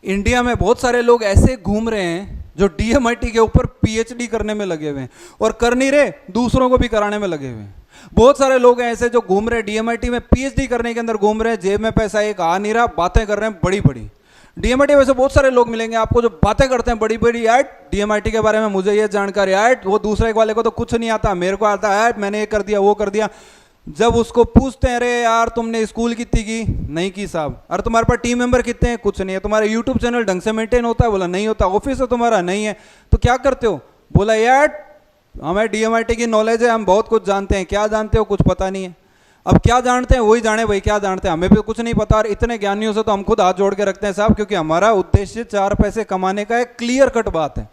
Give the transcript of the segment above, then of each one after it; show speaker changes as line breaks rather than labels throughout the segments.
India में बहुत सारे लोग ऐसे घूम रहे हैं जो डीएमआईटी के ऊपर पीएचडी करने में लगे हुए हैं और कर नहीं रहे, दूसरों को भी कराने में लगे हुए हैं। बहुत सारे लोग हैं ऐसे जो घूम रहे हैं डीएमआईटी में पीएचडी करने के अंदर घूम रहे हैं, जेब में पैसा एक आ नहीं रहा, बातें कर रहे हैं बड़ी बड़ी। डीएमआईटी वैसे बहुत सारे लोग मिलेंगे आपको जो बातें करते हैं बड़ी बड़ी, ऐड डीएमआईटी के बारे में मुझे ये जानकारी, ऐड वो दूसरे वाले को तो कुछ नहीं आता, मेरे को आता है, मैंने ये कर दिया वो कर दिया। जब उसको पूछते हैं अरे यार तुमने स्कूल कितनी की, नहीं की साहब। अरे तुम्हारे पास टीम मेंबर कितने हैं, कुछ नहीं है। तुम्हारा यूट्यूब चैनल ढंग से मेंटेन होता है, बोला नहीं होता। ऑफिस है तुम्हारा, नहीं है। तो क्या करते हो, बोला यार हमें डीएमआईटी की नॉलेज है, हम बहुत कुछ जानते हैं। क्या जानते हो, कुछ पता नहीं है। अब क्या जानते हैं वही जाने भाई, क्या जानते हैं, हमें भी कुछ नहीं पता। और इतने ज्ञानियों से तो हम खुद हाथ जोड़ के रखते हैं साहब, क्योंकि हमारा उद्देश्य 4 पैसे कमाने का एक क्लियर कट बात है।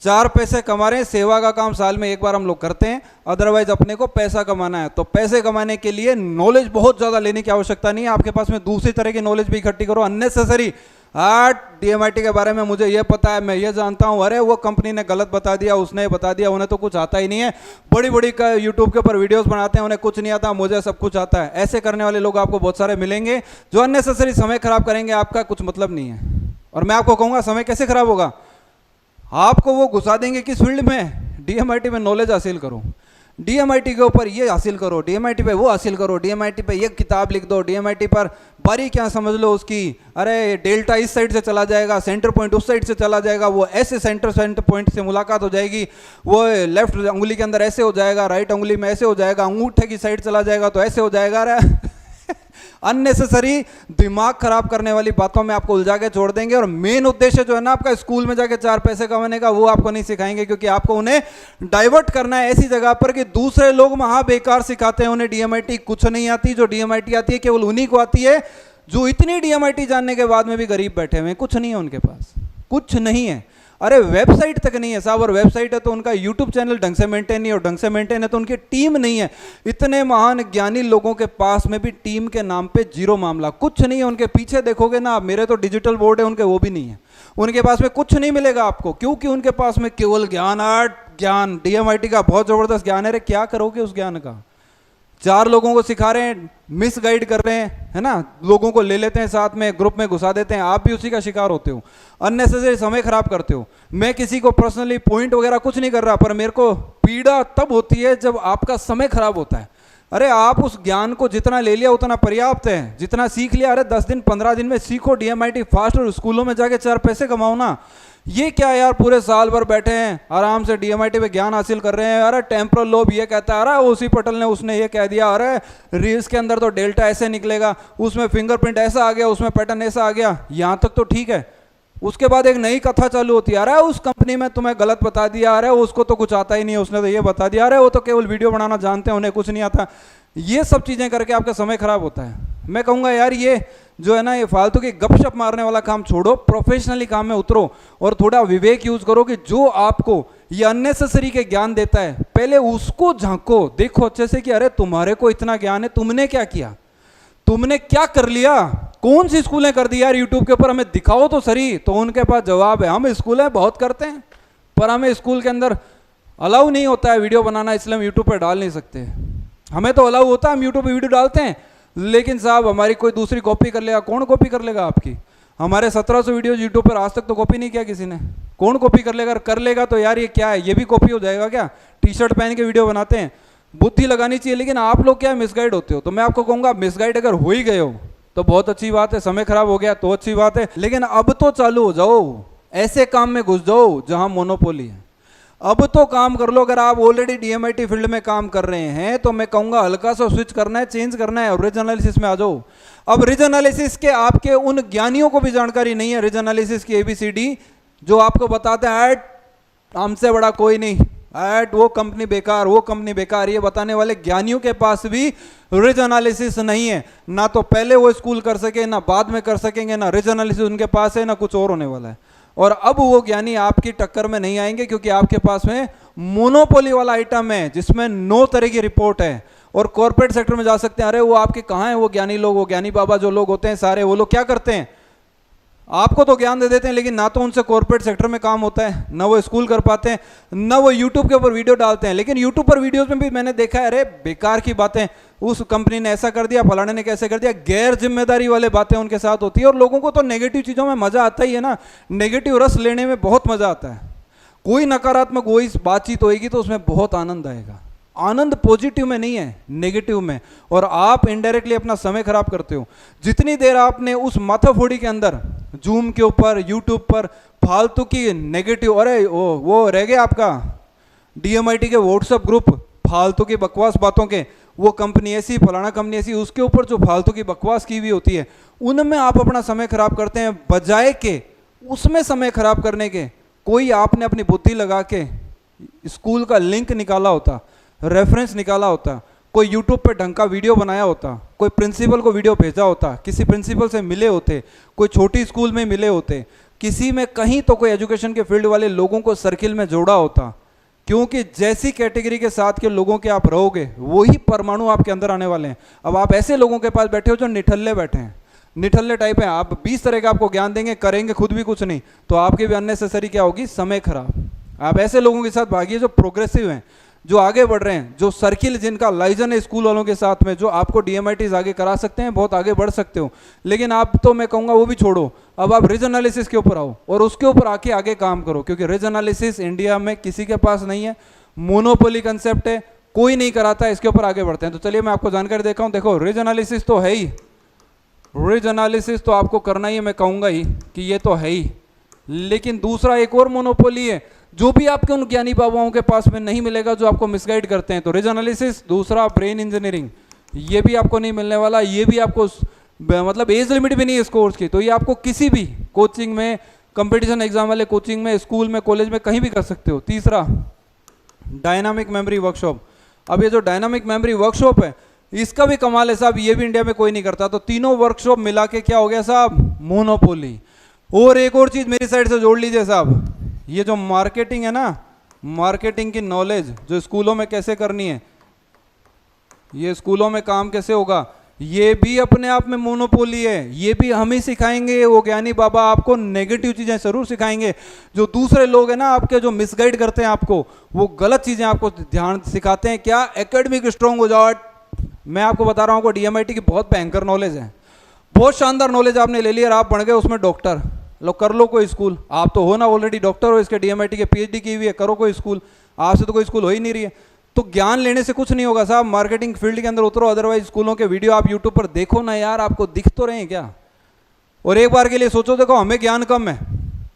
4 पैसे कमा रहे हैं, सेवा का काम साल में एक बार हम लोग करते हैं, अदरवाइज अपने को पैसा कमाना है। तो पैसे कमाने के लिए नॉलेज बहुत ज़्यादा लेने की आवश्यकता नहीं है, आपके पास में दूसरी तरह की नॉलेज भी इकट्ठी करो। अननेसेसरी डीएमआईटी के बारे में मुझे ये पता है, मैं ये जानता हूँ, अरे वो कंपनी ने गलत बता दिया, उसने बता दिया, उन्हें तो कुछ आता ही नहीं है। बड़ी बड़ी यूट्यूब के ऊपर वीडियोस बनाते हैं, उन्हें कुछ नहीं आता, मुझे सब कुछ आता है। ऐसे करने वाले लोग आपको बहुत सारे मिलेंगे जो अननेसेसरी समय खराब करेंगे, आपका कुछ मतलब नहीं है। और मैं आपको कहूँगा समय कैसे खराब होगा, आपको वो घुसा देंगे किस फील्ड में, डीएमआईटी में नॉलेज हासिल करो, डीएमआईटी के ऊपर ये हासिल करो, डीएमआईटी पे वो हासिल करो, डीएमआईटी पे ये किताब लिख दो, डीएमआईटी पर बारीकियां समझ लो उसकी। अरे डेल्टा इस साइड से चला जाएगा, सेंटर पॉइंट उस साइड से चला जाएगा, वो ऐसे सेंटर पॉइंट से मुलाकात हो जाएगी, वो लेफ्ट उंगली के अंदर ऐसे हो जाएगा, राइट उंगली में ऐसे हो जाएगा, अंगूठे की साइड चला जाएगा तो ऐसे हो जाएगा। अरे अननेसेसरी दिमाग खराब करने वाली बातों में आपको उलझा के छोड़ देंगे। और मेन उद्देश्य जो है ना आपका स्कूल में जाके 4 पैसे कमाने का, वो आपको नहीं सिखाएंगे, क्योंकि आपको उन्हें डाइवर्ट करना है ऐसी जगह पर कि दूसरे लोग वहां बेकार सिखाते हैं, उन्हें डीएमआईटी कुछ नहीं आती। जो डीएमआईटी आती है केवल उन्हीं को आती है जो इतनी डीएमआईटी जानने के बाद में भी गरीब बैठे हुए हैं, कुछ नहीं है उनके पास, कुछ नहीं है। अरे वेबसाइट तक नहीं है साहब, और वेबसाइट है तो उनका यूट्यूब चैनल ढंग से मेंटेन नहीं, और ढंग से मेंटेन है तो उनकी टीम नहीं है। इतने महान ज्ञानी लोगों के पास में भी टीम के नाम पे जीरो मामला, कुछ नहीं है उनके पीछे। देखोगे ना आप, मेरे तो डिजिटल बोर्ड है, उनके वो भी नहीं है। उनके पास में कुछ नहीं मिलेगा आपको, क्योंकि उनके पास में केवल ज्ञान, ज्ञान। डीएमआईटी का बहुत जबरदस्त ज्ञान है, क्या करोगे उस ज्ञान का। 4 लोगों को सिखा रहे हैं, मिस गाइड कर रहे हैं, है ना, लोगों को ले लेते हैं साथ में, ग्रुप में घुसा देते हैं, आप भी उसी का शिकार होते हो, अननेसेसरी समय खराब करते हो। मैं किसी को पर्सनली पॉइंट वगैरह कुछ नहीं कर रहा, पर मेरे को पीड़ा तब होती है जब आपका समय खराब होता है। अरे आप उस ज्ञान को जितना ले लिया उतना पर्याप्त है, जितना सीख लिया, अरे 10 दिन 15 दिन में सीखो डीएमआईटी फास्ट, और स्कूलों में जाके 4 पैसे कमाओ ना। ये क्या यार, पूरे साल भर बैठे हैं आराम से डीएमआईटी पे ज्ञान हासिल कर रहे हैं। अरे टेम्पोरल लोब ये कहता है, अरे ओसी पटेल ने उसने ये कह दिया, अरे रील्स के अंदर तो डेल्टा ऐसे निकलेगा, उसमें फिंगरप्रिंट ऐसा आ गया, उसमें पैटर्न ऐसा आ गया, यहाँ तक तो ठीक है। उसके बाद एक नई कथा चालू होती है, अरे उस कंपनी में तुम्हें गलत बता दिया, अरे उसको तो कुछ आता ही नहीं, उसने तो ये बता दिया, अरे वो तो केवल वीडियो बनाना जानते हैं, उन्हें कुछ नहीं आता। ये सब चीज़ें करके आपका समय खराब होता है। मैं कहूँगा यार ये जो है ना, ये फालतू की गपशप मारने वाला काम छोड़ो, प्रोफेशनली काम में उतरो और थोड़ा विवेक यूज करो कि जो आपको ये अननेसेसरी के ज्ञान देता है पहले उसको झांको, देखो अच्छे से कि अरे तुम्हारे को इतना ज्ञान है, तुमने क्या किया, तुमने क्या कर लिया, कौन सी स्कूलें कर दी यार यूट्यूब के ऊपर, हमें दिखाओ तो सही। तो उनके पास जवाब है, हम स्कूलें बहुत करते हैं पर हमें स्कूल के अंदर अलाउ नहीं होता है वीडियो बनाना, इसलिए हम यूट्यूब पर डाल नहीं सकते। हमें तो अलाउ होता है, हम यूट्यूब पर वीडियो डालते हैं, लेकिन साहब हमारी कोई दूसरी कॉपी कर लेगा, कौन कॉपी कर लेगा आपकी। हमारे 1700 वीडियो यूट्यूब पर आज तक तो कॉपी नहीं किया किसी ने, कौन कॉपी कर लेगा, कर लेगा तो यार ये क्या है, ये भी कॉपी हो जाएगा क्या। टी शर्ट पहन के वीडियो बनाते हैं, बुद्धि लगानी चाहिए, लेकिन आप लोग क्या मिसगाइड होते हो। तो मैं आपको कहूँगा मिसगाइड अगर हो ही गए हो तो बहुत अच्छी बात है, समय खराब हो गया तो अच्छी बात है, लेकिन अब तो चालू हो जाओ, ऐसे काम में घुस जाओ जहाँ मोनोपोली है। अब तो काम कर लो। अगर आप ऑलरेडी डीएमआईटी फील्ड में काम कर रहे हैं तो मैं कहूँगा हल्का सा स्विच करना है, चेंज करना है, रीजन एनालिसिस में आ जाओ। अब रीजन एनालिसिस के आपके उन ज्ञानियों को भी जानकारी नहीं है रीजन एनालिसिस की ABCD, जो आपको बताते हैं ऐड हमसे बड़ा कोई नहीं, ऐड वो कंपनी बेकार, वो कंपनी बेकार, ये बताने वाले ज्ञानियों के पास भी रीजन एनालिसिस नहीं है। ना तो पहले वो स्कूल कर सके, ना बाद में कर सकेंगे, ना रीजन एनालिसिस उनके पास है, ना कुछ और होने वाला है। और अब वो ज्ञानी आपकी टक्कर में नहीं आएंगे, क्योंकि आपके पास में मोनोपोली वाला आइटम है जिसमें 9 तरह की रिपोर्ट है। और कॉर्पोरेट सेक्टर में जा सकते हैं, अरे वो आपके कहाँ हैं वो ज्ञानी लोग, वो ज्ञानी बाबा जो लोग होते हैं सारे, वो लोग क्या करते हैं, आपको तो ज्ञान दे देते हैं, लेकिन ना तो उनसे कॉर्पोरेट सेक्टर में काम होता है, ना वो स्कूल कर पाते हैं, ना वो यूट्यूब के ऊपर वीडियो डालते हैं। लेकिन यूट्यूब पर वीडियोस में भी मैंने देखा है, अरे बेकार की बातें, उस कंपनी ने ऐसा कर दिया, फलाने ने कैसे कर दिया, गैर जिम्मेदारी वाले बातें उनके साथ होती है। और लोगों को तो नेगेटिव चीज़ों में मजा आता ही है ना, नेगेटिव रस लेने में बहुत मजा आता है। कोई नकारात्मक वही बातचीत होगी तो उसमें बहुत आनंद आएगा। आनंद पॉजिटिव में नहीं है, नेगेटिव में। और आप इनडायरेक्टली अपना समय खराब करते हो। जितनी देर आपने उस माथाफोड़ी के अंदर जूम के ऊपर, यूट्यूब पर फालतू की नेगेटिव, अरे वो रह गया आपका DMIT के व्हाट्सएप ग्रुप, फालतू की बकवास बातों के, वो कंपनी ऐसी, फलाना कंपनी ऐसी, उसके ऊपर जो फालतू की बकवास की हुई होती है, उनमें आप अपना समय खराब करते हैं, बजाय के उसमें समय खराब करने के कोई आपने अपनी बुद्धि लगा के स्कूल का लिंक निकाला होता, रेफरेंस निकाला होता, कोई यूट्यूब पे ढंग का वीडियो बनाया होता, कोई प्रिंसिपल को वीडियो भेजा होता, किसी प्रिंसिपल से मिले होते, कोई छोटी स्कूल में मिले होते, किसी में कहीं तो कोई एजुकेशन के फील्ड वाले लोगों को सर्किल में जोड़ा होता। क्योंकि जैसी कैटेगरी के साथ के लोगों के आप रहोगे, वही परमाणु आपके अंदर आने वाले हैं। अब आप ऐसे लोगों के पास बैठे हो जो निठल्ले बैठे हैं, निठल्ले टाइप हैं, आप 20 तरह का आपको ज्ञान देंगे, करेंगे खुद भी कुछ नहीं, तो आपके भी अननेसेसरी क्या होगी, समय खराब। आप ऐसे लोगों के साथ भागिए जो प्रोग्रेसिव हैं, जो आगे बढ़ रहे हैं, जो सर्किल जिनका लाइजन है स्कूल वालों के साथ में, जो आपको DMITs आगे करा सकते हैं, बहुत आगे बढ़ सकते हो। लेकिन आप तो मैं कहूँगा वो भी छोड़ो, अब आप रिज एनालिसिस के ऊपर आओ और उसके ऊपर आके आगे काम करो। क्योंकि रिज एनालिसिस इंडिया में किसी के पास नहीं है, मोनोपोली कंसेप्ट है, कोई नहीं कराता है, इसके ऊपर आगे बढ़ते हैं। तो चलिए मैं आपको जानकारी देखा हूँ। देखो, रिज एनालिसिस तो है ही, रिज एनालिसिस तो आपको करना ही है, मैं कहूँगा ही कि ये तो है ही। लेकिन दूसरा एक और मोनोपोली है, जो भी आपके उन ज्ञानी बाबाओं के पास में नहीं मिलेगा, जो आपको मिसगाइड करते हैं। तो रिज एनालिसिस, दूसरा ब्रेन इंजीनियरिंग, ये भी आपको नहीं मिलने वाला। ये भी आपको मतलब एज लिमिट भी नहीं है इस कोर्स की, तो ये आपको किसी भी कोचिंग में, कंपटीशन एग्जाम वाले कोचिंग में, स्कूल में, कॉलेज में, कहीं भी कर सकते हो। तीसरा डायनामिक मेमोरी वर्कशॉप। अब ये जो डायनामिक मेमोरी वर्कशॉप है, इसका भी कमाल है साहब, ये भी इंडिया में कोई नहीं करता। तो तीनों वर्कशॉप मिला के क्या हो गया साहब, मोनोपोली। और एक और चीज मेरी साइड से जोड़ लीजिए साहब, ये जो मार्केटिंग है ना, मार्केटिंग की नॉलेज जो स्कूलों में कैसे करनी है, ये स्कूलों में काम कैसे होगा, ये भी अपने आप में मोनोपोली है। ये भी हम ही सिखाएंगे, वो ज्ञानी बाबा आपको नेगेटिव चीजें जरूर सिखाएंगे। जो दूसरे लोग हैं ना आपके, जो मिसगाइड करते हैं आपको, वो गलत चीजें आपको ध्यान सिखाते हैं। क्या एकेडमिक स्ट्रांग हो जाओ। मैं आपको बता रहा हूँ को DMIT की बहुत भयंकर नॉलेज है, बहुत शानदार नॉलेज आपने ले लिया और आप बन गए उसमें डॉक्टर। लो कर लो कोई स्कूल, आप तो हो ना ऑलरेडी डॉक्टर हो, इसके DMIT के PhD की हुई है, करो कोई स्कूल। आपसे तो कोई स्कूल हो ही नहीं रही है। तो ज्ञान लेने से कुछ नहीं होगा साहब, मार्केटिंग फील्ड के अंदर उतरो। अदरवाइज स्कूलों के वीडियो आप यूट्यूब पर देखो ना यार, आपको दिख तो रहे हैं क्या। और एक बार के लिए सोचो, देखो हमें ज्ञान कम है,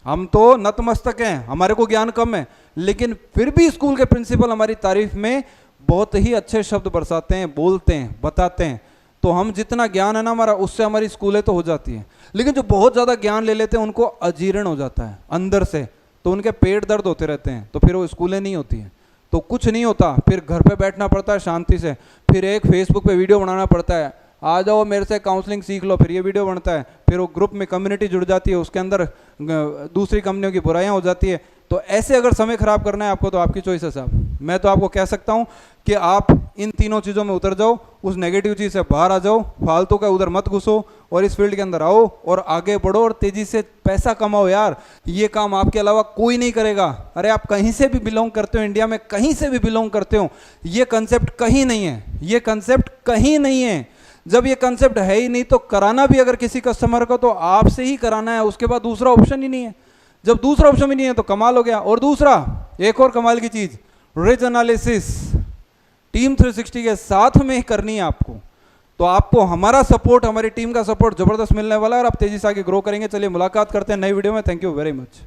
हम तो नतमस्तक हैं, हमारे को ज्ञान कम है, लेकिन फिर भी स्कूल के प्रिंसिपल हमारी तारीफ में बहुत ही अच्छे शब्द बरसाते हैं, बोलते हैं, बताते हैं। तो हम जितना ज्ञान है ना हमारा, उससे हमारी स्कूलें तो हो जाती हैं। लेकिन जो बहुत ज़्यादा ज्ञान ले लेते हैं उनको अजीर्ण हो जाता है अंदर से, तो उनके पेट दर्द होते रहते हैं, तो फिर वो स्कूलें नहीं होती हैं। तो कुछ नहीं होता, फिर घर पे बैठना पड़ता है शांति से, फिर एक फेसबुक पे वीडियो बनाना पड़ता है, आ जाओ मेरे से काउंसलिंग सीख लो, फिर ये वीडियो बनता है, फिर वो ग्रुप में कम्युनिटी जुड़ जाती है, उसके अंदर दूसरी कंपनियों की बुराइयां हो जाती है। तो ऐसे अगर समय खराब करना है आपको, तो आपकी चॉइस है साहब। मैं तो आपको कह सकता हूं कि आप इन तीनों चीज़ों में उतर जाओ, उस नेगेटिव चीज़ से बाहर आ जाओ, फालतू का उधर मत घुसो और इस फील्ड के अंदर आओ और आगे बढ़ो और तेजी से पैसा कमाओ यार। ये काम आपके अलावा कोई नहीं करेगा। अरे आप कहीं से भी बिलोंग करते हो, इंडिया में कहीं से भी बिलोंग करते हो, ये कंसेप्ट कहीं नहीं है, ये कंसेप्ट कहीं नहीं है। जब ये कंसेप्ट है ही नहीं, तो कराना भी अगर किसी कस्टमर को, तो आपसे ही कराना है, उसके बाद दूसरा ऑप्शन ही नहीं है। जब दूसरा ऑप्शन भी नहीं है तो कमाल हो गया। और दूसरा एक और कमाल की चीज, रिज एनालिसिस टीम 360 के साथ में करनी है आपको। तो आपको हमारा सपोर्ट, हमारी टीम का सपोर्ट जबरदस्त मिलने वाला है और आप तेजी से आगे ग्रो करेंगे। चलिए मुलाकात करते हैं नई वीडियो में। Thank you very much.